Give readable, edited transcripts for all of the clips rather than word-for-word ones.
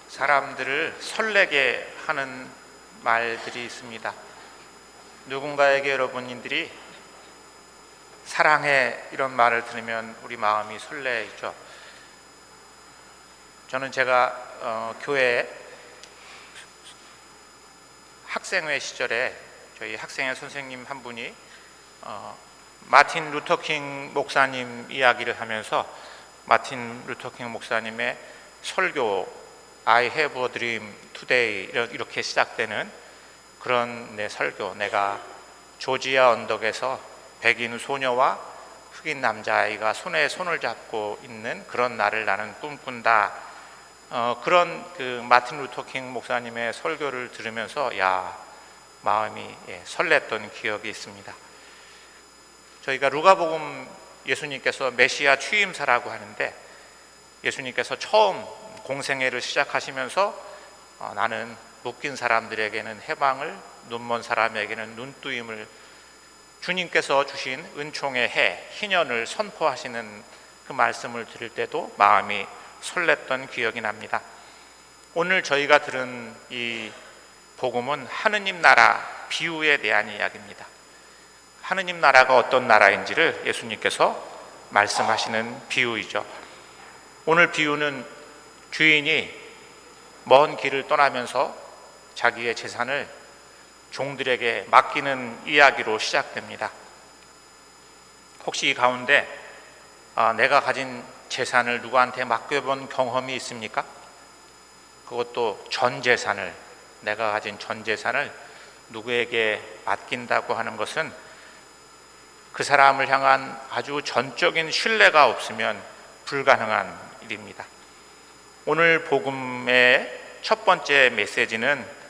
사람들을 설레게 하는 말들이 있습니다. 누군가에게 여러분들이 사랑해 이런 말을 들으면 우리 마음이 설레죠. 저는 제가 교회 학생회 시절에 저희 학생회 선생님 한 분이 마틴 루터킹 목사님 이야기를 하면서 마틴 루터킹 목사님의 설교 I have a dream today 이렇게 시작되는 그런 내 설교, 내가 조지아 언덕에서 백인 소녀와 흑인 남자아이가 손에 손을 잡고 있는 그런 날을 나는 꿈꾼다. 그런 그 마틴 루터킹 목사님의 설교를 들으면서 마음이 설렜던 기억이 있습니다. 저희가 루가복음 예수님께서 메시아 취임사라고 하는데 예수님께서 처음 공생애를 시작하시면서 나는 묶인 사람들에게는 해방을, 눈먼 사람에게는 눈뜨임을, 주님께서 주신 은총의 해, 희년을 선포하시는 그 말씀을 들을 때도 마음이 설렜던 기억이 납니다. 오늘 저희가 들은 이 복음은 하느님 나라 비유에 대한 이야기입니다. 하느님 나라가 어떤 나라인지를 예수님께서 말씀하시는 비유이죠. 오늘 비유는 주인이 먼 길을 떠나면서 자기의 재산을 종들에게 맡기는 이야기로 시작됩니다. 혹시 이 가운데 내가 가진 재산을 누구한테 맡겨본 경험이 있습니까? 그것도 전 재산을, 내가 가진 전 재산을 누구에게 맡긴다고 하는 것은 그 사람을 향한 아주 전적인 신뢰가 없으면 불가능한 일입니다. 오늘 복음의 첫 번째 메시지는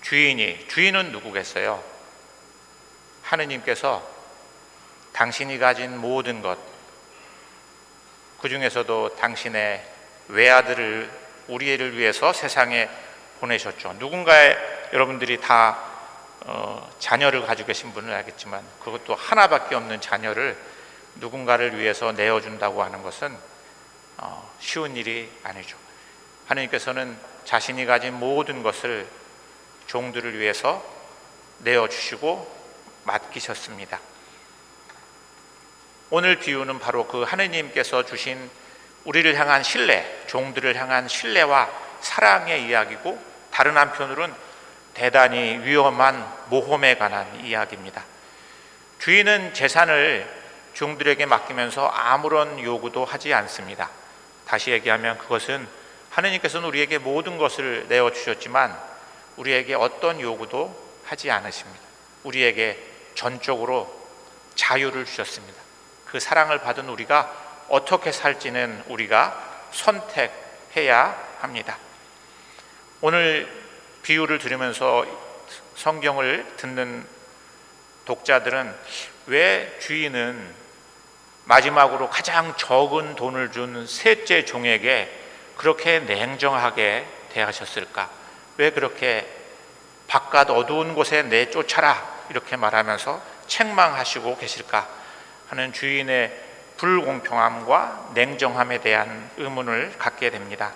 주인은 누구겠어요? 하느님께서 당신이 가진 모든 것, 그 중에서도 당신의 외아들을 우리를 위해서 세상에 보내셨죠. 누군가의 여러분들이 다 자녀를 가지고 계신 분은 알겠지만 그것도 하나밖에 없는 자녀를 누군가를 위해서 내어준다고 하는 것은 쉬운 일이 아니죠. 하느님께서는 자신이 가진 모든 것을 종들을 위해서 내어주시고 맡기셨습니다. 오늘 비유는 바로 그 하느님께서 주신 우리를 향한 신뢰, 종들을 향한 신뢰와 사랑의 이야기고, 다른 한편으로는 대단히 위험한 모험에 관한 이야기입니다. 주인은 재산을 종들에게 맡기면서 아무런 요구도 하지 않습니다. 다시 얘기하면 그것은 하느님께서는 우리에게 모든 것을 내어주셨지만 우리에게 어떤 요구도 하지 않으십니다. 우리에게 전적으로 자유를 주셨습니다. 그 사랑을 받은 우리가 어떻게 살지는 우리가 선택해야 합니다. 오늘 비유를 들으면서 성경을 듣는 독자들은 왜 주인은 마지막으로 가장 적은 돈을 준 셋째 종에게 그렇게 냉정하게 대하셨을까? 왜 그렇게 바깥 어두운 곳에 내쫓아라 이렇게 말하면서 책망하시고 계실까 하는 주인의 불공평함과 냉정함에 대한 의문을 갖게 됩니다.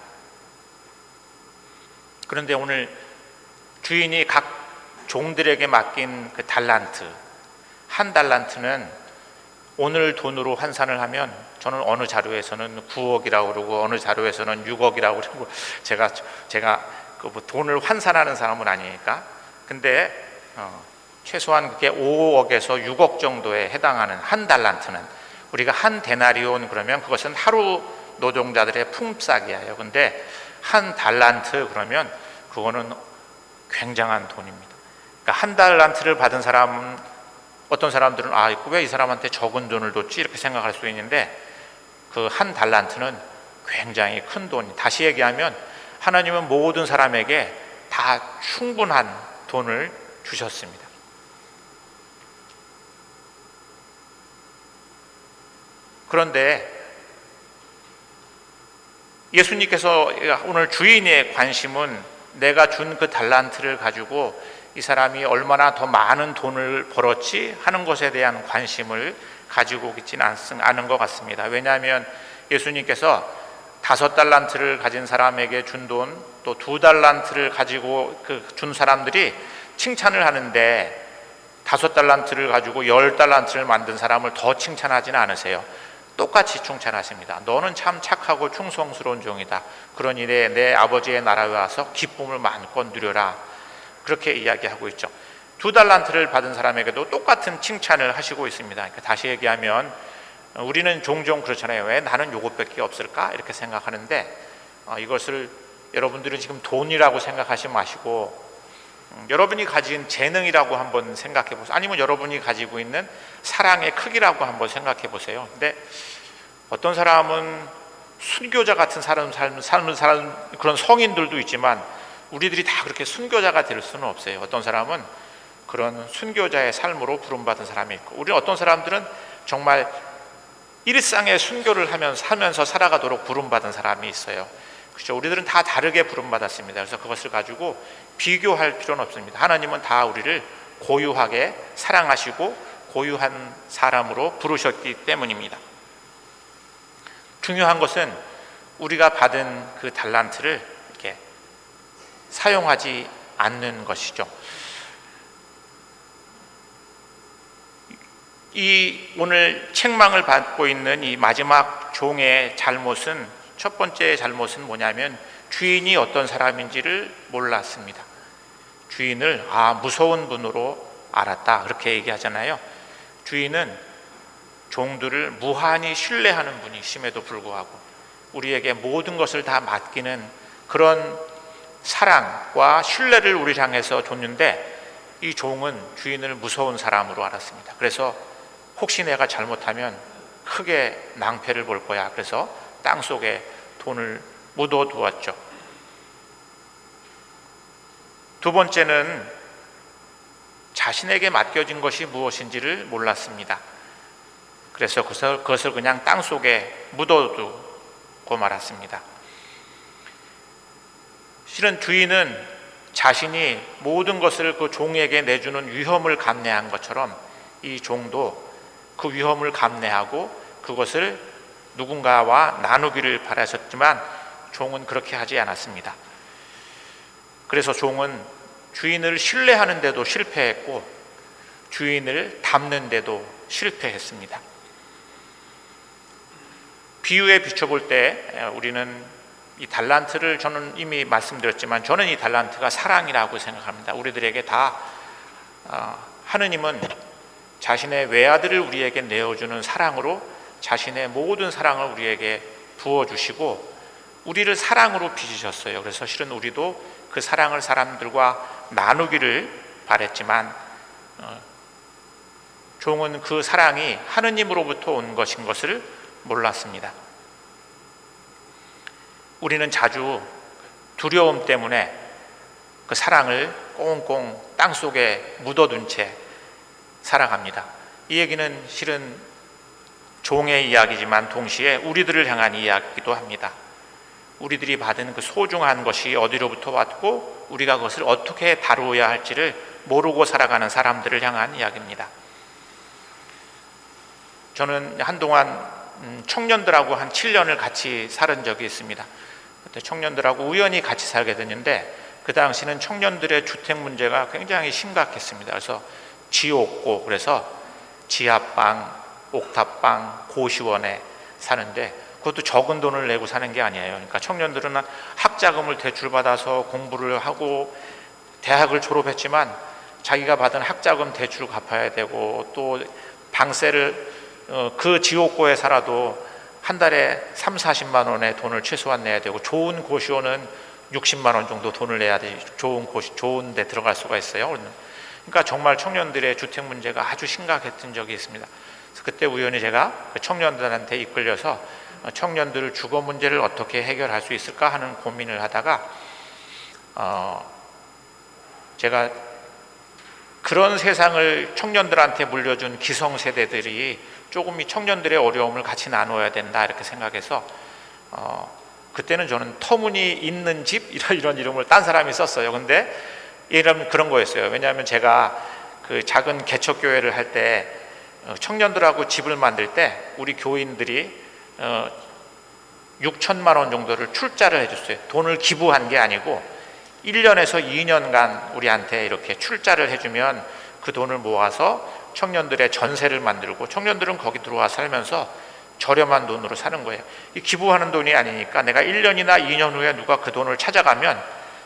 그런데 오늘 주인이 각 종들에게 맡긴 그 달란트, 한 달란트는 오늘 돈으로 환산을 하면, 저는 어느 자료에서는 9억이라고 그러고 어느 자료에서는 6억이라고 그러고, 제가 그 돈을 환산하는 사람은 아니니까. 근데 최소한 그게 5억에서 6억 정도에 해당하는 한 달란트는, 우리가 한 데나리온 그러면 그것은 하루 노동자들의 품삯이에요. 근데 한 달란트 그러면 그거는 굉장한 돈입니다. 그러니까 한 달란트를 받은 사람은, 어떤 사람들은 왜 이 사람한테 적은 돈을 줬지 이렇게 생각할 수 있는데, 그 한 달란트는 굉장히 큰 돈. 다시 얘기하면 하나님은 모든 사람에게 다 충분한 돈을 주셨습니다. 그런데 예수님께서 오늘 주인의 관심은 내가 준 그 달란트를 가지고 이 사람이 얼마나 더 많은 돈을 벌었지 하는 것에 대한 관심을 가지고 있지는 않은 것 같습니다. 왜냐하면 예수님께서 5달란트를 가진 사람에게 준 돈, 또 2달란트를 가지고 준 사람들이 칭찬을 하는데 5달란트를 가지고 10달란트를 만든 사람을 더 칭찬하지는 않으세요. 똑같이 칭찬하십니다. 너는 참 착하고 충성스러운 종이다. 그러니 내 아버지의 나라에 와서 기쁨을 마음껏 누려라. 그렇게 이야기하고 있죠. 2달란트를 받은 사람에게도 똑같은 칭찬을 하시고 있습니다. 그러니까 다시 얘기하면 우리는 종종 그렇잖아요. 왜 나는 요것밖에 없을까? 이렇게 생각하는데 이것을 여러분들은 지금 돈이라고 생각하지 마시고 여러분이 가진 재능이라고 한번 생각해 보세요. 아니면 여러분이 가지고 있는 사랑의 크기라고 한번 생각해 보세요. 근데 어떤 사람은 순교자 같은 사람 그런 성인들도 있지만 우리들이 다 그렇게 순교자가 될 수는 없어요. 어떤 사람은 그런 순교자의 삶으로 부름받은 사람이 있고, 우리 어떤 사람들은 정말 일상의 순교를 하면서 살아가도록 부름받은 사람이 있어요. 그렇죠? 우리들은 다 다르게 부름받았습니다. 그래서 그것을 가지고 비교할 필요는 없습니다. 하나님은 다 우리를 고유하게 사랑하시고 고유한 사람으로 부르셨기 때문입니다. 중요한 것은 우리가 받은 그 달란트를 이렇게 사용하지 않는 것이죠. 이 오늘 책망을 받고 있는 이 마지막 종의 잘못은, 첫 번째 잘못은 뭐냐면 주인이 어떤 사람인지를 몰랐습니다. 주인을 무서운 분으로 알았다, 그렇게 얘기하잖아요. 주인은 종들을 무한히 신뢰하는 분이심에도 불구하고 우리에게 모든 것을 다 맡기는 그런 사랑과 신뢰를 우리 향해서 줬는데, 이 종은 주인을 무서운 사람으로 알았습니다. 그래서 혹시 내가 잘못하면 크게 낭패를 볼 거야. 그래서 땅속에 돈을 묻어 두었죠. 두 번째는 자신에게 맡겨진 것이 무엇인지를 몰랐습니다. 그래서 그것을 그냥 땅속에 묻어두고 말았습니다. 실은 주인은 자신이 모든 것을 그 종에게 내주는 위험을 감내한 것처럼 이 종도 그 위험을 감내하고 그것을 누군가와 나누기를 바라셨지만 종은 그렇게 하지 않았습니다. 그래서 종은 주인을 신뢰하는데도 실패했고 주인을 닮는데도 실패했습니다. 비유에 비춰볼 때 우리는 이 달란트를, 저는 이미 말씀드렸지만 저는 이 달란트가 사랑이라고 생각합니다. 우리들에게 다 하느님은 자신의 외아들을 우리에게 내어주는 사랑으로 자신의 모든 사랑을 우리에게 부어주시고 우리를 사랑으로 빚으셨어요. 그래서 실은 우리도 그 사랑을 사람들과 나누기를 바랬지만 종은 그 사랑이 하느님으로부터 온 것인 것을 몰랐습니다. 우리는 자주 두려움 때문에 그 사랑을 꽁꽁 땅속에 묻어둔 채 살아갑니다. 이 얘기는 실은 종의 이야기지만 동시에 우리들을 향한 이야기이기도 합니다. 우리들이 받은 그 소중한 것이 어디로부터 왔고 우리가 그것을 어떻게 다루어야 할지를 모르고 살아가는 사람들을 향한 이야기입니다. 저는 한동안 청년들하고 한 7년을 같이 살은 적이 있습니다. 그때 청년들하고 우연히 같이 살게 됐는데 그 당시는 청년들의 주택 문제가 굉장히 심각했습니다. 그래서 지옥고, 그래서 지하방, 옥탑방, 고시원에 사는데 그것도 적은 돈을 내고 사는 게 아니에요. 그러니까 청년들은 학자금을 대출받아서 공부를 하고 대학을 졸업했지만 자기가 받은 학자금 대출 갚아야 되고 또 방세를 그 지옥고에 살아도 한 달에 30-40만 원의 돈을 최소한 내야 되고 좋은 고시원은 60만 원 정도 돈을 내야 돼. 좋은 데 들어갈 수가 있어요. 그러니까 정말 청년들의 주택 문제가 아주 심각했던 적이 있습니다. 그래서 그때 우연히 제가 그 청년들한테 이끌려서 청년들 주거 문제를 어떻게 해결할 수 있을까 하는 고민을 하다가 제가 그런 세상을 청년들한테 물려준 기성세대들이 조금 이 청년들의 어려움을 같이 나눠야 된다 이렇게 생각해서 그때는 저는 터무니 있는 집 이런 이름을 딴 사람이 썼어요. 근데 이런 그런 거였어요. 왜냐하면 제가 그 작은 개척교회를 할 때 청년들하고 집을 만들 때 우리 교인들이 6천만 원 정도를 출자를 해줬어요. 돈을 기부한 게 아니고 1년에서 2년간 우리한테 이렇게 출자를 해주면 그 돈을 모아서 청년들의 전세를 만들고 청년들은 거기 들어와 살면서 저렴한 돈으로 사는 거예요. 이 기부하는 돈이 아니니까 내가 1년이나 2년 후에 누가 그 돈을 찾아가면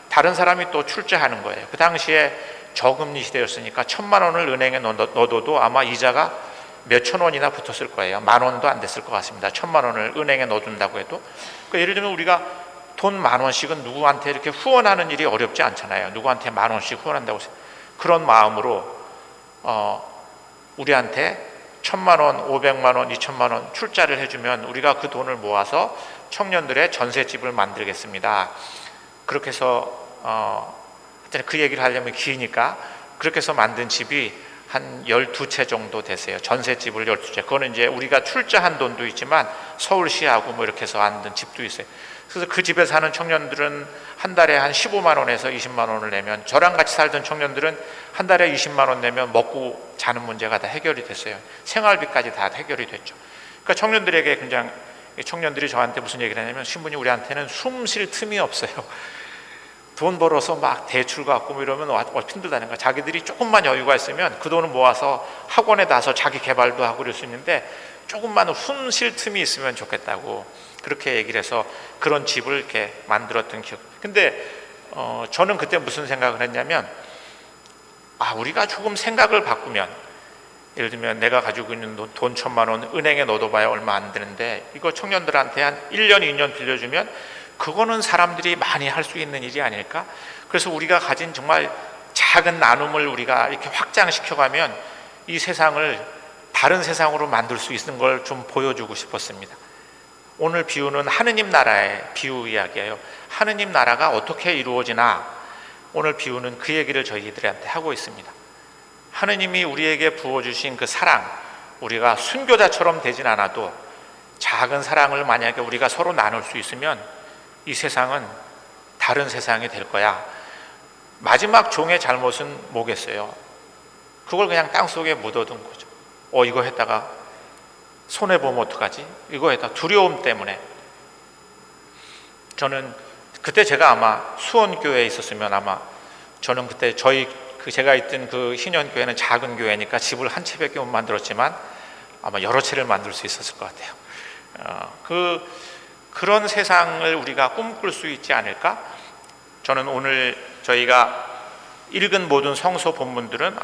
다른 사람이 또 출자하는 거예요. 그 당시에 저금리 시대였으니까 1,000만 원을 은행에 넣어둬도 아마 이자가 몇천 원이나 붙었을 거예요. 10,000원도 안 됐을 것 같습니다. 1,000만 원을 은행에 넣어둔다고 해도. 그러니까 예를 들면 우리가 돈 10,000원씩은 누구한테 이렇게 후원하는 일이 어렵지 않잖아요. 누구한테 10,000원씩 후원한다고 해서. 그런 마음으로 우리한테 1,000만 원, 500만 원, 2,000만 원 출자를 해주면 우리가 그 돈을 모아서 청년들의 전셋집을 만들겠습니다. 그렇게 해서 그 얘기를 하려면 기니까 그렇게 해서 만든 집이 한 12채 정도 되세요. 전셋집을 12채. 그거는 이제 우리가 출자한 돈도 있지만 서울시하고 뭐 이렇게 해서 만든 집도 있어요. 그래서 그 집에 사는 청년들은 한 달에 한 15만 원에서 20만 원을 내면, 저랑 같이 살던 청년들은 한 달에 20만 원 내면 먹고 자는 문제가 다 해결이 됐어요. 생활비까지 다 해결이 됐죠. 그러니까 청년들에게 그냥, 청년들이 저한테 무슨 얘기를 하냐면, 신부님 우리한테는 숨 쉴 틈이 없어요. 돈 벌어서 막 대출 갖고 뭐 이러면 힘들다는 거야. 자기들이 조금만 여유가 있으면 그 돈을 모아서 학원에 가서 자기 개발도 하고 그럴 수 있는데 조금만 숨 쉴 틈이 있으면 좋겠다고 그렇게 얘기를 해서 그런 집을 이렇게 만들었던 기억. 근데 저는 그때 무슨 생각을 했냐면, 우리가 조금 생각을 바꾸면, 예를 들면 내가 가지고 있는 돈 1,000만 원 은행에 넣어둬봐야 얼마 안 되는데 이거 청년들한테 한 1년 2년 빌려주면 그거는 사람들이 많이 할 수 있는 일이 아닐까? 그래서 우리가 가진 정말 작은 나눔을 우리가 이렇게 확장시켜가면 이 세상을 다른 세상으로 만들 수 있는 걸 좀 보여주고 싶었습니다. 오늘 비유는 하느님 나라의 비유 이야기예요. 하느님 나라가 어떻게 이루어지나 오늘 비유는 그 얘기를 저희들한테 하고 있습니다. 하느님이 우리에게 부어주신 그 사랑, 우리가 순교자처럼 되진 않아도 작은 사랑을 만약에 우리가 서로 나눌 수 있으면 이 세상은 다른 세상이 될 거야. 마지막 종의 잘못은 뭐겠어요? 그걸 그냥 땅속에 묻어둔 거죠. 이거 했다가 손해보면 어떡하지? 이거 했다가 두려움 때문에. 저는 그때 제가 아마 수원교회에 있었으면 아마 저는 그때 제가 있던 그 희년교회는 작은 교회니까 집을 한 채밖에 못 만들었지만 아마 여러 채를 만들 수 있었을 것 같아요. 그런 세상을 우리가 꿈꿀 수 있지 않을까? 저는 오늘 저희가 읽은 모든 성서 본문들은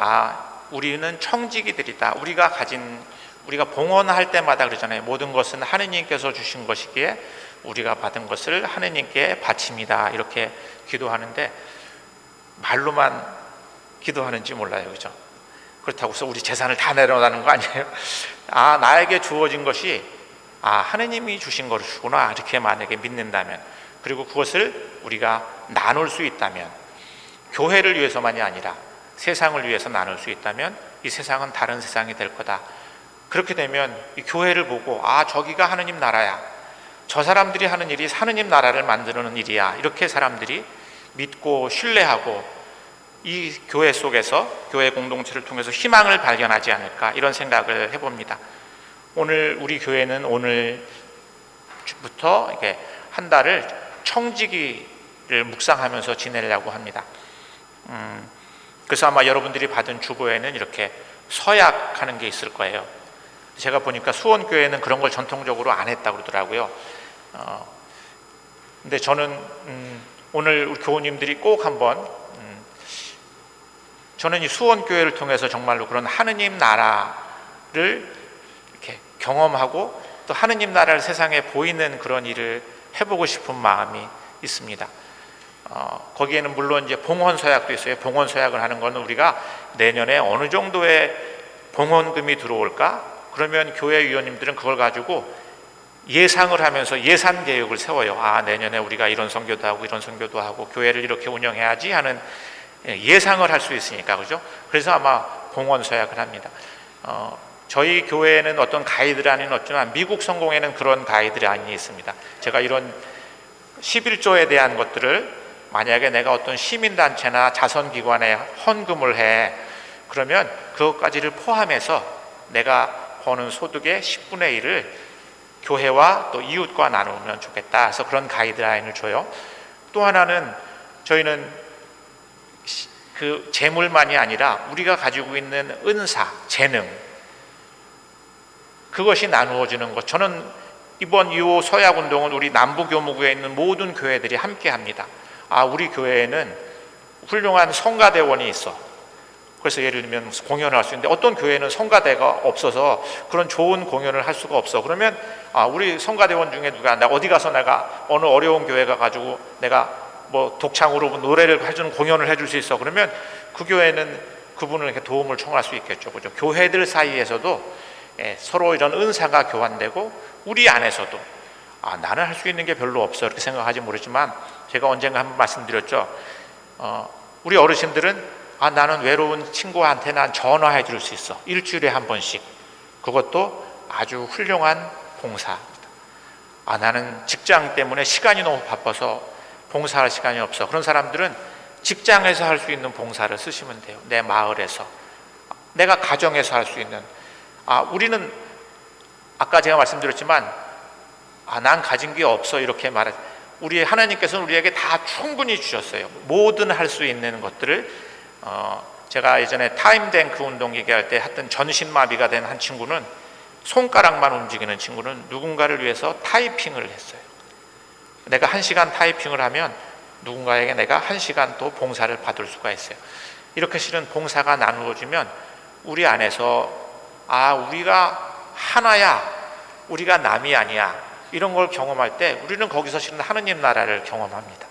우리는 청지기들이다. 우리가 봉헌할 때마다 그러잖아요. 모든 것은 하느님께서 주신 것이기에 우리가 받은 것을 하느님께 바칩니다. 이렇게 기도하는데 말로만 기도하는지 몰라요. 그죠? 그렇다고 해서 우리 재산을 다 내려놓는 거 아니에요? 나에게 주어진 것이 하느님이 주신 것이구나. 이렇게 만약에 믿는다면, 그리고 그것을 우리가 나눌 수 있다면, 교회를 위해서만이 아니라 세상을 위해서 나눌 수 있다면 이 세상은 다른 세상이 될 거다. 그렇게 되면 이 교회를 보고 저기가 하느님 나라야. 저 사람들이 하는 일이 하느님 나라를 만드는 일이야. 이렇게 사람들이 믿고 신뢰하고 이 교회 속에서 교회 공동체를 통해서 희망을 발견하지 않을까, 이런 생각을 해봅니다. 오늘 우리 교회는 오늘부터 이렇게 한 달을 청지기를 묵상하면서 지내려고 합니다. 그래서 아마 여러분들이 받은 주보에는 이렇게 서약하는 게 있을 거예요. 제가 보니까 수원교회는 그런 걸 전통적으로 안 했다고 그러더라고요. 근데 저는 오늘 우리 교우님들이 꼭 한번 저는 이 수원교회를 통해서 정말로 그런 하느님 나라를 이렇게 경험하고 또 하느님 나라를 세상에 보이는 그런 일을 해보고 싶은 마음이 있습니다. 거기에는 물론 이제 봉헌 서약도 있어요. 봉헌 서약을 하는 거는 우리가 내년에 어느 정도의 봉헌금이 들어올까? 그러면 교회 위원님들은 그걸 가지고 예상을 하면서 예산 계획을 세워요. 내년에 우리가 이런 선교도 하고 이런 선교도 하고 교회를 이렇게 운영해야지 하는 예상을 할 수 있으니까, 그죠? 그래서 아마 봉헌 서약을 합니다. 저희 교회에는 어떤 가이드라인은 없지만 미국 성공에는 그런 가이드라인이 있습니다. 제가 이런 11조에 대한 것들을 만약에 내가 어떤 시민단체나 자선기관에 헌금을 해, 그러면 그것까지를 포함해서 내가 버는 소득의 10분의 1을 교회와 또 이웃과 나누면 좋겠다. 그래서 그런 가이드라인을 줘요. 또 하나는 저희는 그 재물만이 아니라 우리가 가지고 있는 은사, 재능, 그것이 나누어지는 것. 저는 이번 2호 서약운동은 우리 남부교무구에 있는 모든 교회들이 함께 합니다. 우리 교회에는 훌륭한 성가대원이 있어. 그래서 예를 들면 공연을 할 수 있는데 어떤 교회는 성가대가 없어서 그런 좋은 공연을 할 수가 없어. 그러면 우리 성가대원 중에 누가 나 어디 가서 내가 어느 어려운 교회 가가지고 내가 뭐 독창으로 노래를 해주는 공연을 해줄 수 있어. 그러면 그 교회는 그분을 이렇게 도움을 청할 수 있겠죠. 그죠? 교회들 사이에서도 서로 이런 은사가 교환되고 우리 안에서도 나는 할 수 있는 게 별로 없어 이렇게 생각하지 모르지만 제가 언젠가 한번 말씀드렸죠. 우리 어르신들은 나는 외로운 친구한테 난 전화해 줄 수 있어. 일주일에 한 번씩. 그것도 아주 훌륭한 봉사. 나는 직장 때문에 시간이 너무 바빠서 봉사할 시간이 없어. 그런 사람들은 직장에서 할 수 있는 봉사를 쓰시면 돼요. 내 마을에서, 내가 가정에서 할 수 있는. 우리는 아까 제가 말씀드렸지만 난 가진 게 없어 이렇게 말해. 우리 하나님께서는 우리에게 다 충분히 주셨어요. 뭐든 할 수 있는 것들을. 제가 예전에 타임뱅크 운동 얘기할 때 했던 전신마비가 된 한 친구는 손가락만 움직이는 친구는 누군가를 위해서 타이핑을 했어요. 내가 1시간 타이핑을 하면 누군가에게 내가 1시간 또 봉사를 받을 수가 있어요. 이렇게 실은 봉사가 나누어지면 우리 안에서 우리가 하나야, 우리가 남이 아니야, 이런 걸 경험할 때 우리는 거기서 실은 하느님 나라를 경험합니다.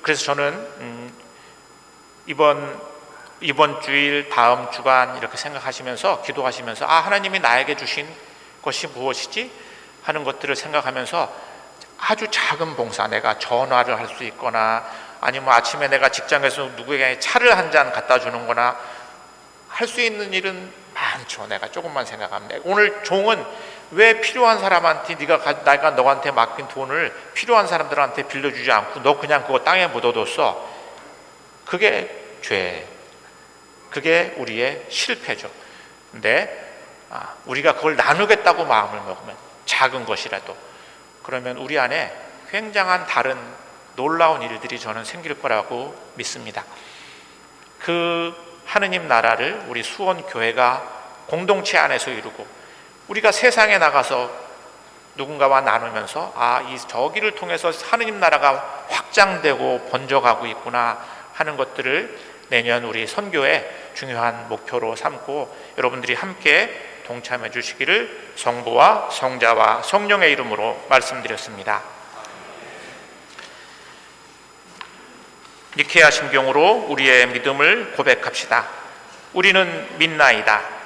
그래서 저는 이번 주일, 다음 주간 이렇게 생각하시면서 기도하시면서 하나님이 나에게 주신 것이 무엇이지? 하는 것들을 생각하면서 아주 작은 봉사, 내가 전화를 할 수 있거나 아니면 아침에 내가 직장에서 누구에게 차를 한 잔 갖다 주는 거나 할 수 있는 일은 많죠. 내가 조금만 생각하면 오늘 종은 왜 필요한 사람한테 내가 너한테 맡긴 돈을 필요한 사람들한테 빌려주지 않고 너 그냥 그거 땅에 묻어뒀어. 그게 죄, 그게 우리의 실패죠. 근데 우리가 그걸 나누겠다고 마음을 먹으면 작은 것이라도 그러면 우리 안에 굉장한 다른 놀라운 일들이 저는 생길 거라고 믿습니다. 그 하느님 나라를 우리 수원교회가 공동체 안에서 이루고 우리가 세상에 나가서 누군가와 나누면서 저기를 통해서 하느님 나라가 확장되고 번져가고 있구나 하는 것들을 내년 우리 선교의 중요한 목표로 삼고 여러분들이 함께 동참해 주시기를 성부와 성자와 성령의 이름으로 말씀드렸습니다. 니케아 신경으로 우리의 믿음을 고백합시다. 우리는 믿나이다.